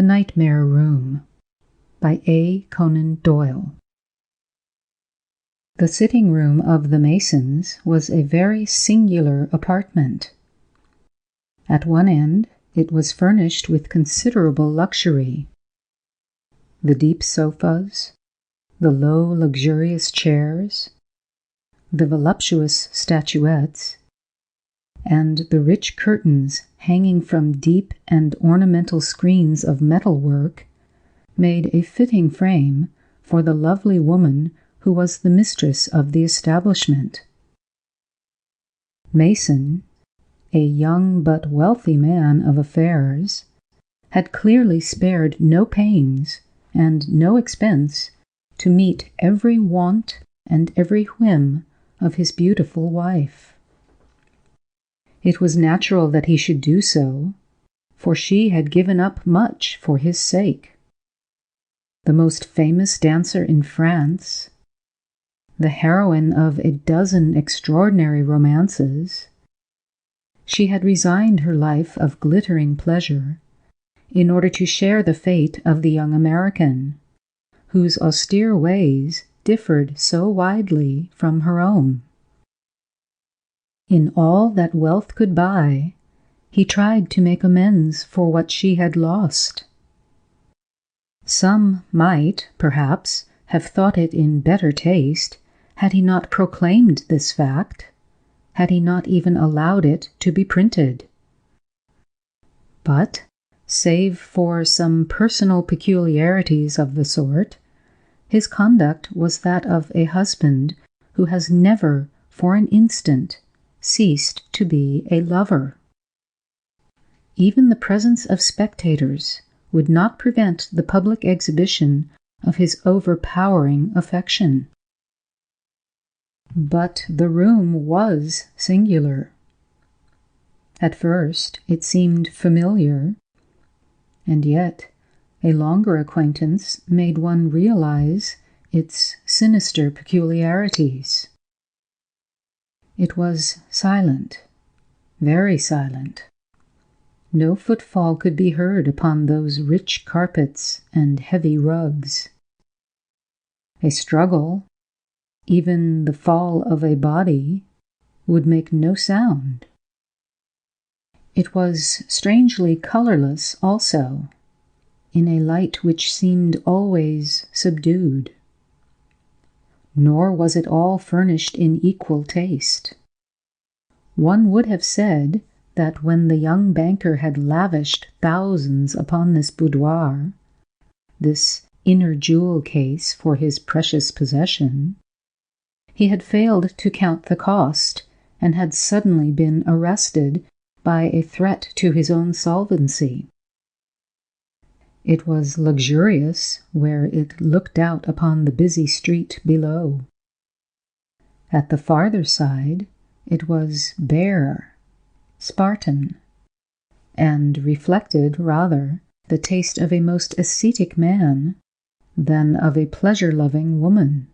The Nightmare Room by A. Conan Doyle. The sitting room of the Masons was a very singular apartment. At one end it was furnished with considerable luxury. The deep sofas, the low luxurious chairs, the voluptuous statuettes, and the rich curtains hanging from deep and ornamental screens of metalwork made a fitting frame for the lovely woman who was the mistress of the establishment. Mason, a young but wealthy man of affairs, had clearly spared no pains and no expense to meet every want and every whim of his beautiful wife. It was natural that he should do so, for she had given up much for his sake. The most famous dancer in France, the heroine of a dozen extraordinary romances, she had resigned her life of glittering pleasure in order to share the fate of the young American, whose austere ways differed so widely from her own. In all that wealth could buy, he tried to make amends for what she had lost. Some might, perhaps, have thought it in better taste had he not proclaimed this fact, had he not even allowed it to be printed. But, save for some personal peculiarities of the sort, his conduct was that of a husband who has never, for an instant, ceased to be a lover. Even the presence of spectators would not prevent the public exhibition of his overpowering affection. But the room was singular. At first it seemed familiar, and yet a longer acquaintance made one realize its sinister peculiarities. It was silent, very silent. No footfall could be heard upon those rich carpets and heavy rugs. A struggle, even the fall of a body, would make no sound. It was strangely colorless also, in a light which seemed always subdued. Nor was it all furnished in equal taste. One would have said that when the young banker had lavished thousands upon this boudoir, this inner jewel case for his precious possession, he had failed to count the cost and had suddenly been arrested by a threat to his own solvency. It was luxurious where it looked out upon the busy street below. At the farther side, it was bare, Spartan, and reflected rather the taste of a most ascetic man than of a pleasure-loving woman.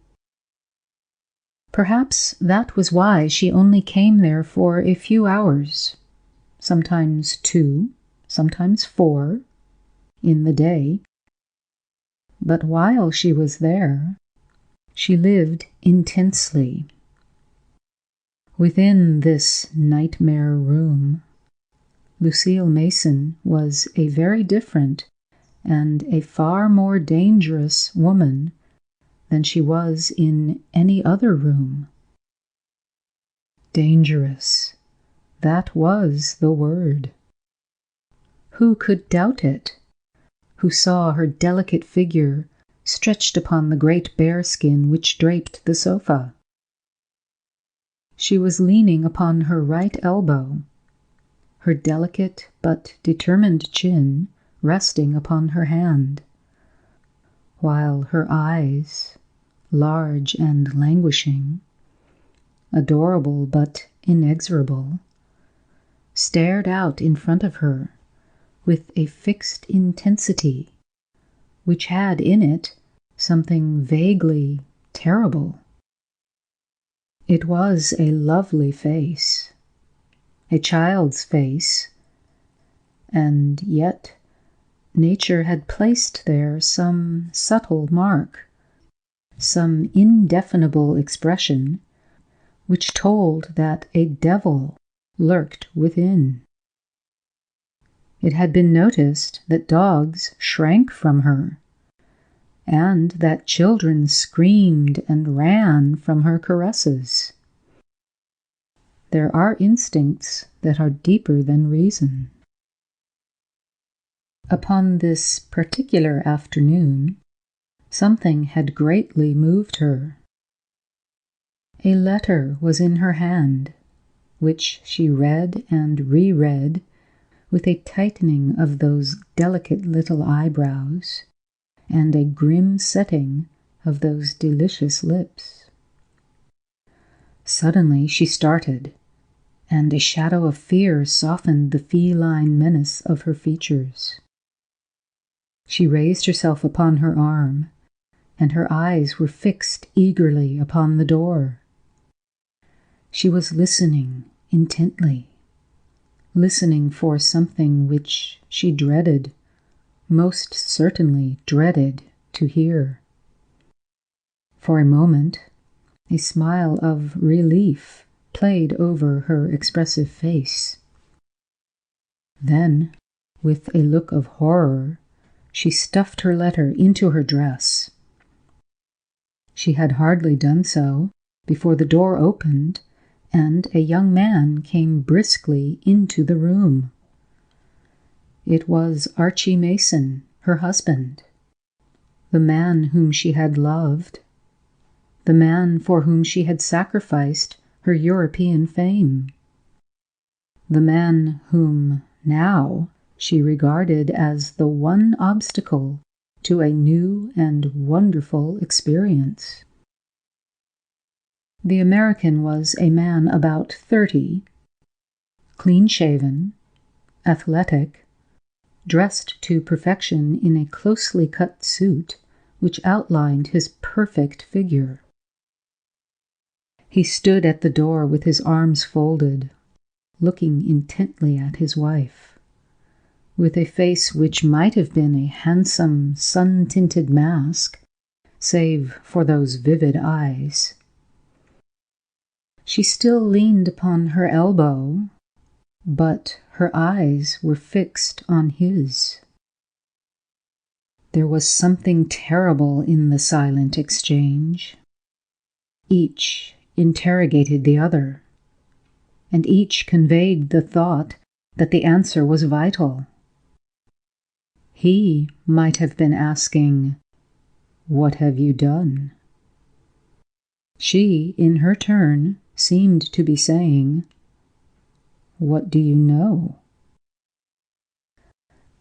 Perhaps that was why she only came there for a few hours, sometimes 2, sometimes 4, in the day. But while she was there, she lived intensely. Within this nightmare room, Lucille Mason was a very different and a far more dangerous woman than she was in any other room. Dangerous, that was the word. Who could doubt it, who saw her delicate figure stretched upon the great bearskin which draped the sofa? She was leaning upon her right elbow, her delicate but determined chin resting upon her hand, while her eyes, large and languishing, adorable but inexorable, stared out in front of her with a fixed intensity which had in it something vaguely terrible. It was a lovely face, a child's face, and yet nature had placed there some subtle mark, some indefinable expression, which told that a devil lurked within. It had been noticed that dogs shrank from her, and that children screamed and ran from her caresses. There are instincts that are deeper than reason. Upon this particular afternoon, something had greatly moved her. A letter was in her hand, which she read and reread with a tightening of those delicate little eyebrows and a grim setting of those delicious lips. Suddenly she started, and a shadow of fear softened the feline menace of her features. She raised herself upon her arm, and her eyes were fixed eagerly upon the door. She was listening intently, listening for something which she dreaded, most certainly dreaded to hear. For a moment, a smile of relief played over her expressive face. Then, with a look of horror, she stuffed her letter into her dress. She had hardly done so before the door opened and a young man came briskly into the room. It was Archie Mason, her husband, the man whom she had loved, the man for whom she had sacrificed her European fame, the man whom now she regarded as the one obstacle to a new and wonderful experience. The American was a man about 30, clean-shaven, athletic, dressed to perfection in a closely cut suit which outlined his perfect figure. He stood at the door with his arms folded, looking intently at his wife, with a face which might have been a handsome sun-tinted mask, save for those vivid eyes. She still leaned upon her elbow, but her eyes were fixed on his. There was something terrible in the silent exchange. Each interrogated the other, and each conveyed the thought that the answer was vital. He might have been asking, "What have you done?" She, in her turn, seemed to be saying, "What do you know?"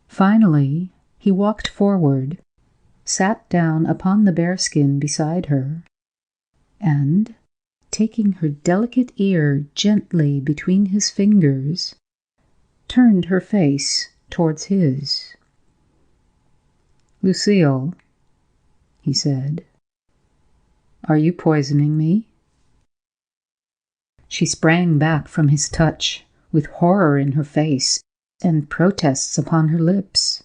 Finally, he walked forward, sat down upon the bearskin beside her, and, taking her delicate ear gently between his fingers, turned her face towards his. "Lucille," he said, "are you poisoning me?" She sprang back from his touch, with horror in her face and protests upon her lips.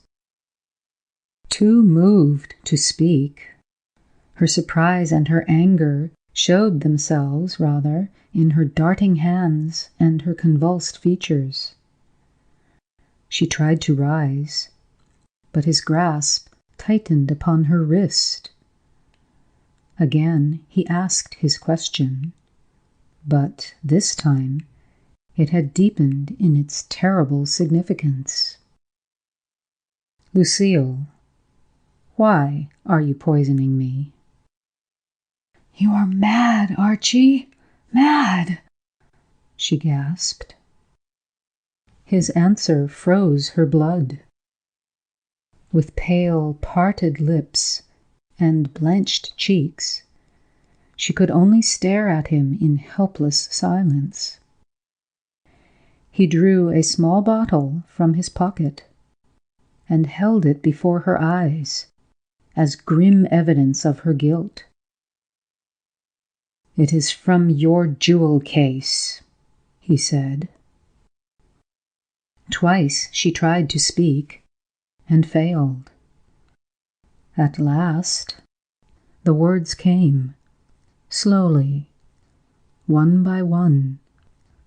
Too moved to speak, her surprise and her anger showed themselves, rather, in her darting hands and her convulsed features. She tried to rise, but his grasp tightened upon her wrist. Again he asked his question, but this time it had deepened in its terrible significance. "Lucille, why are you poisoning me?" "You are mad, Archie, mad!" she gasped. His answer froze her blood. With pale, parted lips and blenched cheeks, she could only stare at him in helpless silence. He drew a small bottle from his pocket and held it before her eyes as grim evidence of her guilt. "It is from your jewel case," he said. Twice she tried to speak, and failed. At last, the words came, slowly, one by one,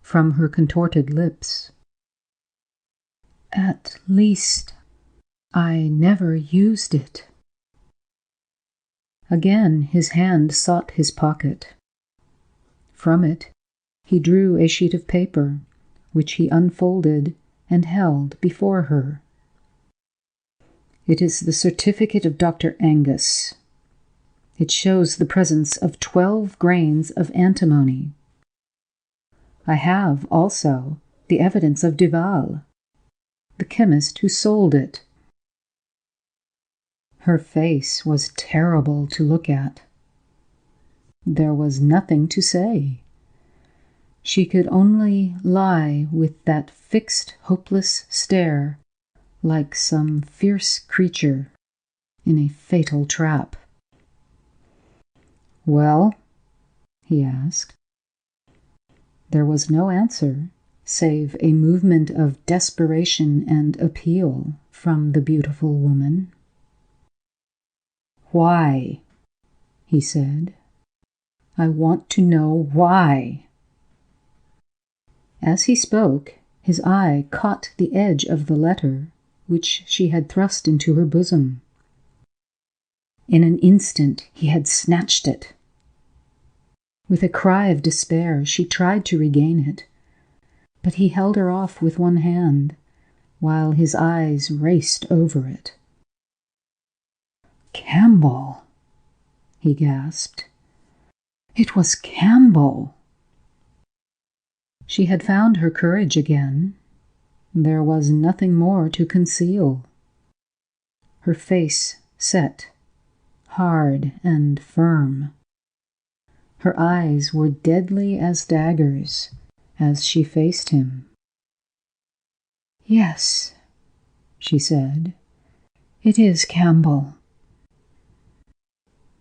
from her contorted lips. At least, I never used it. Again his hand sought his pocket. From it, he drew a sheet of paper, which he unfolded and held before her. It is the certificate of Dr. Angus. It shows the presence of 12 grains of antimony. I have also the evidence of Duval, the chemist who sold it. Her face was terrible to look at. There was nothing to say. She could only lie with that fixed, hopeless stare, like some fierce creature in a fatal trap. "Well?" he asked. There was no answer, save a movement of desperation and appeal from the beautiful woman. "Why?" he said. "I want to know why." As he spoke, his eye caught the edge of the letter, which she had thrust into her bosom. In an instant he had snatched it. With a cry of despair, she tried to regain it, but he held her off with one hand, while his eyes raced over it. "Campbell!" he gasped. "It was Campbell!" She had found her courage again. There was nothing more to conceal. Her face set, hard and firm. Her eyes were deadly as daggers as she faced him. "Yes," she said, "it is Campbell."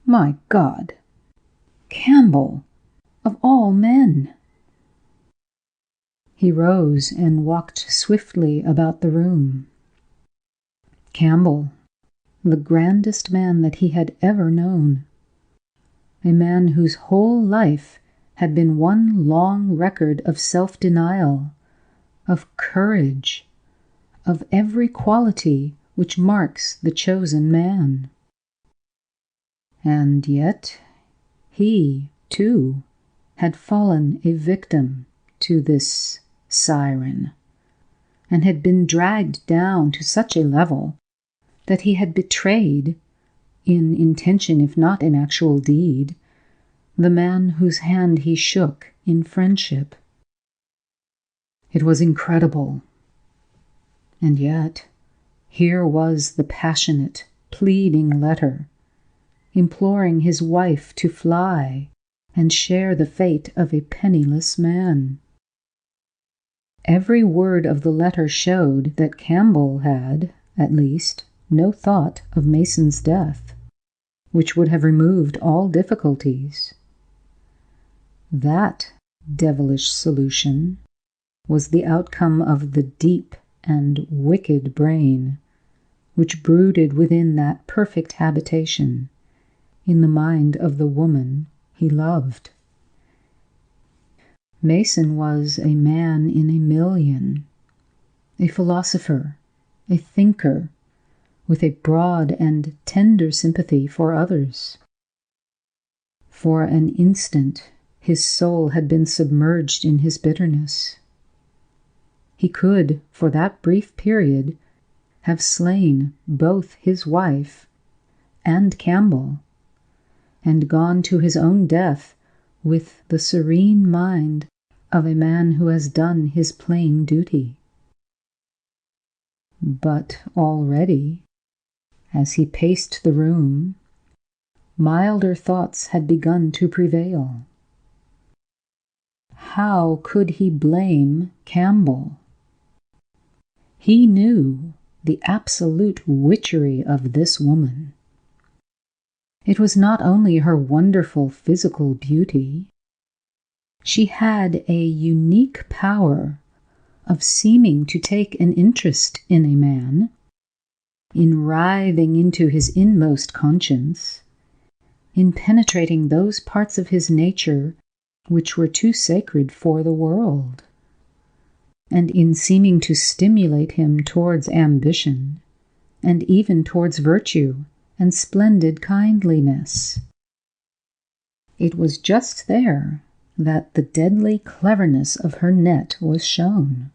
My God! Campbell, of all men! He rose and walked swiftly about the room. Campbell, the grandest man that he had ever known. A man whose whole life had been one long record of self-denial, of courage, of every quality which marks the chosen man. And yet he, too, had fallen a victim to this siren, and had been dragged down to such a level that he had betrayed, in intention if not in actual deed, the man whose hand he shook in friendship. It was incredible. And yet, here was the passionate, pleading letter, imploring his wife to fly and share the fate of a penniless man. Every word of the letter showed that Campbell had, at least, no thought of Mason's death, which would have removed all difficulties. That devilish solution was the outcome of the deep and wicked brain which brooded within that perfect habitation in the mind of the woman he loved. Mason was a man in a million, a philosopher, a thinker, with a broad and tender sympathy for others. For an instant, his soul had been submerged in his bitterness. He could, for that brief period, have slain both his wife and Campbell, and gone to his own death with the serene mind of a man who has done his plain duty. But already, as he paced the room, milder thoughts had begun to prevail. How could he blame Campbell? He knew the absolute witchery of this woman. It was not only her wonderful physical beauty. She had a unique power of seeming to take an interest in a man in writhing into his inmost conscience, in penetrating those parts of his nature which were too sacred for the world, and in seeming to stimulate him towards ambition, and even towards virtue and splendid kindliness. It was just there that the deadly cleverness of her net was shown.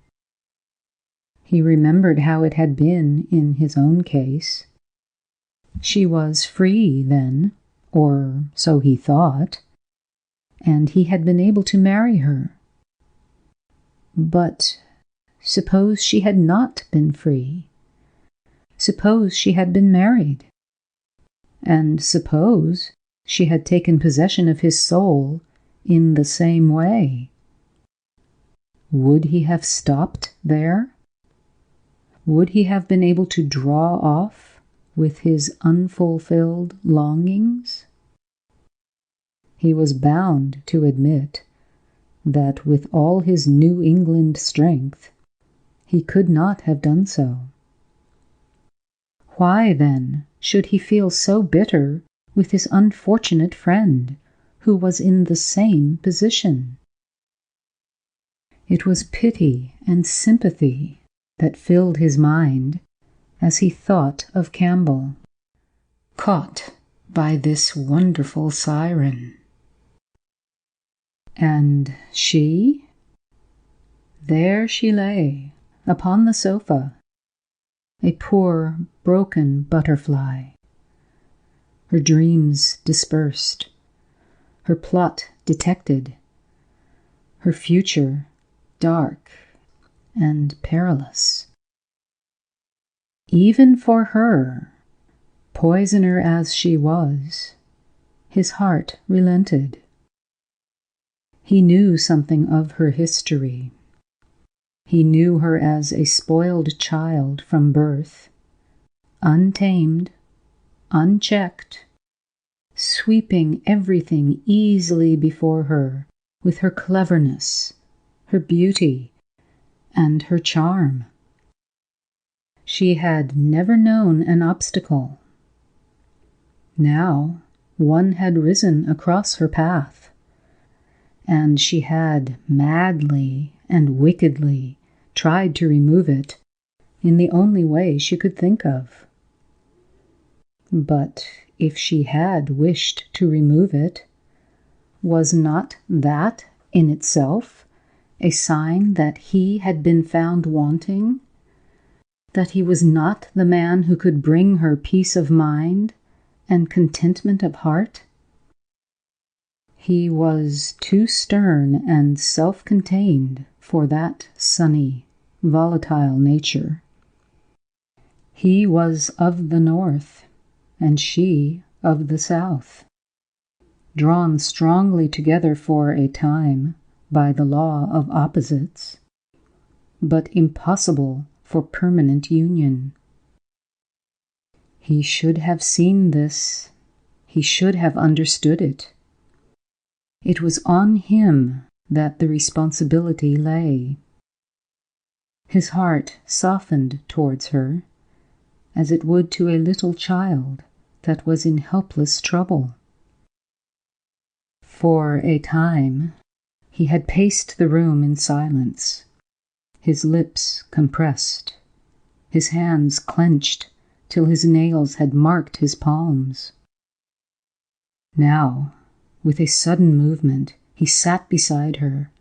He remembered how it had been in his own case. She was free then, or so he thought, and he had been able to marry her. But suppose she had not been free? Suppose she had been married? And suppose she had taken possession of his soul in the same way? Would he have stopped there? Would he have been able to draw off with his unfulfilled longings? He was bound to admit that with all his New England strength, he could not have done so. Why, then, should he feel so bitter with his unfortunate friend, who was in the same position? It was pity and sympathy that filled his mind as he thought of Campbell, caught by this wonderful siren. And she? There she lay, upon the sofa, a poor, broken butterfly, her dreams dispersed, her plot detected, her future dark and perilous. Even for her, poisoner as she was, his heart relented. He knew something of her history. He knew her as a spoiled child from birth, untamed, unchecked, sweeping everything easily before her with her cleverness, her beauty, and her charm. She had never known an obstacle. Now one had risen across her path, and she had madly and wickedly tried to remove it in the only way she could think of. But if she had wished to remove it, was not that in itself a sign that he had been found wanting, that he was not the man who could bring her peace of mind and contentment of heart? He was too stern and self-contained for that sunny, volatile nature. He was of the north, and she of the south, drawn strongly together for a time by the law of opposites, but impossible for permanent union. He should have seen this. He should have understood it. It was on him that the responsibility lay. His heart softened towards her, as it would to a little child that was in helpless trouble. For a time, he had paced the room in silence, his lips compressed, his hands clenched till his nails had marked his palms. Now, with a sudden movement, he sat beside her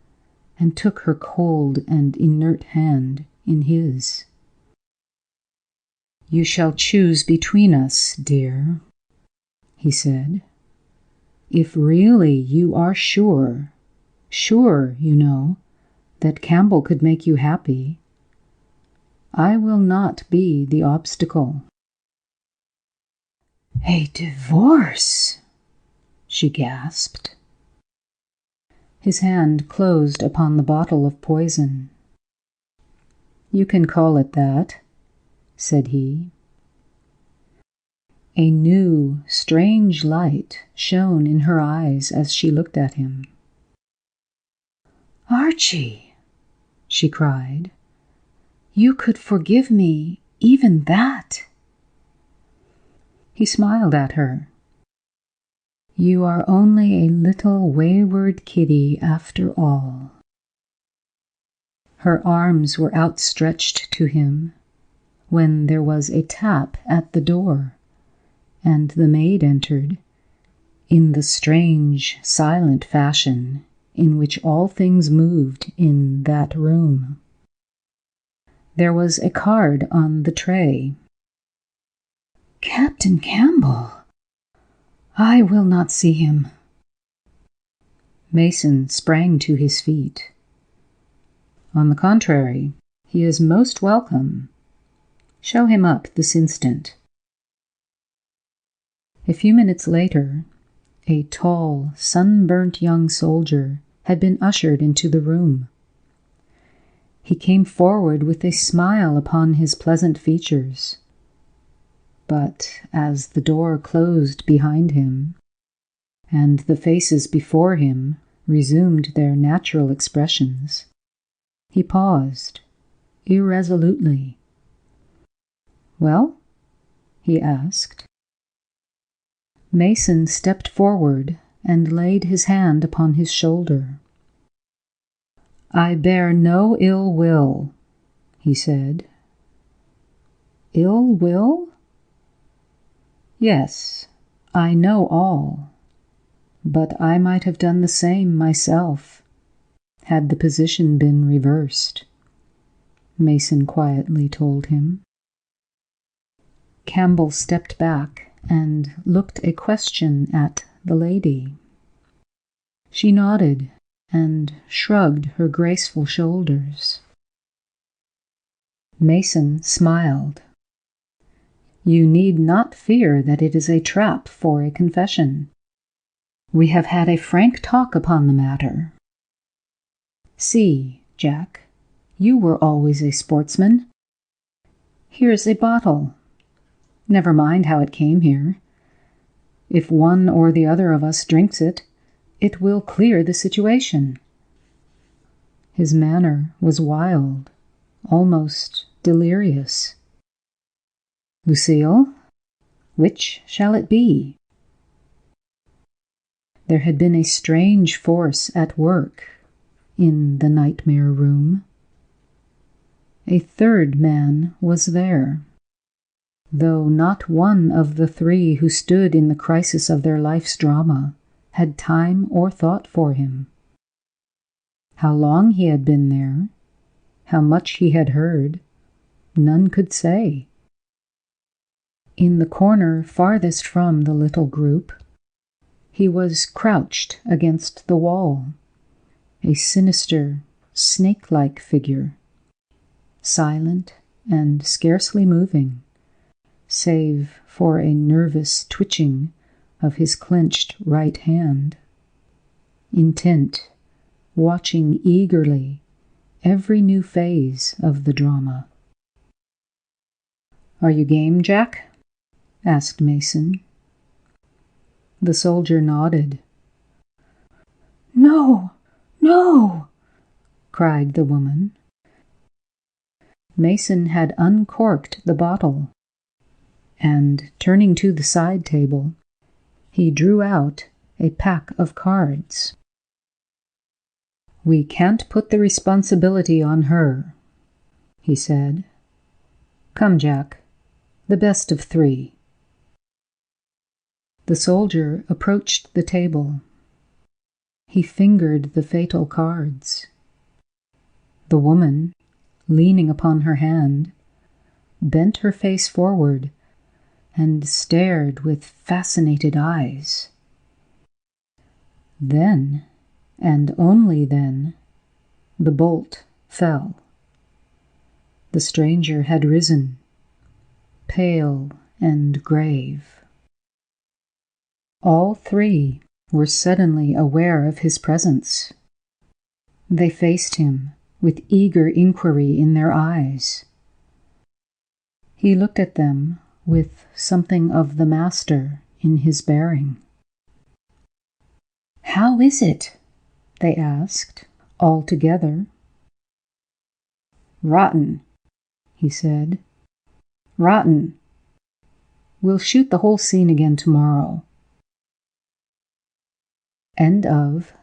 and took her cold and inert hand in his. "You shall choose between us, dear," he said. "If really you are sure, you know, that Campbell could make you happy, I will not be the obstacle." "A divorce!" she gasped. His hand closed upon the bottle of poison. "You can call it that," said he. A new, strange light shone in her eyes as she looked at him. "Archie," she cried, "you could forgive me even that." He smiled at her. "You are only a little wayward kitty after all." Her arms were outstretched to him when there was a tap at the door, and the maid entered, in the strange, silent fashion in which all things moved in that room. There was a card on the tray. "Captain Campbell! I will not see him." Mason sprang to his feet. "On the contrary, he is most welcome. Show him up this instant." A few minutes later, a tall, sunburnt young soldier had been ushered into the room. He came forward with a smile upon his pleasant features. But as the door closed behind him, and the faces before him resumed their natural expressions, he paused, irresolutely. "Well?" he asked. Mason stepped forward and laid his hand upon his shoulder. "I bear no ill will," he said. "Ill will?" "Yes, I know all. But I might have done the same myself, had the position been reversed," Mason quietly told him. Campbell stepped back and looked a question at the lady. She nodded and shrugged her graceful shoulders. Mason smiled. "You need not fear that it is a trap for a confession. We have had a frank talk upon the matter. See, Jack, you were always a sportsman. Here's a bottle. Never mind how it came here. If one or the other of us drinks it, it will clear the situation." His manner was wild, almost delirious. "Lucille, which shall it be?" There had been a strange force at work in the nightmare room. A third man was there, though not one of the three who stood in the crisis of their life's drama had time or thought for him. How long he had been there, how much he had heard, none could say. In the corner farthest from the little group, he was crouched against the wall, a sinister, snake-like figure, silent and scarcely moving, save for a nervous twitching of his clenched right hand, intent, watching eagerly every new phase of the drama. "Are you game, Jack?" asked Mason. The soldier nodded. "No, no!" cried the woman. Mason had uncorked the bottle, and, turning to the side table, he drew out a pack of cards. "We can't put the responsibility on her," he said. "Come, Jack, the best of three." The soldier approached the table. He fingered the fatal cards. The woman, leaning upon her hand, bent her face forward and stared with fascinated eyes. Then, and only then, the bolt fell. The stranger had risen, pale and grave. All three were suddenly aware of his presence. They faced him with eager inquiry in their eyes. He looked at them with something of the master in his bearing. "How is it?" they asked, all together. "Rotten," he said. "Rotten." We'll shoot the whole scene again tomorrow. End of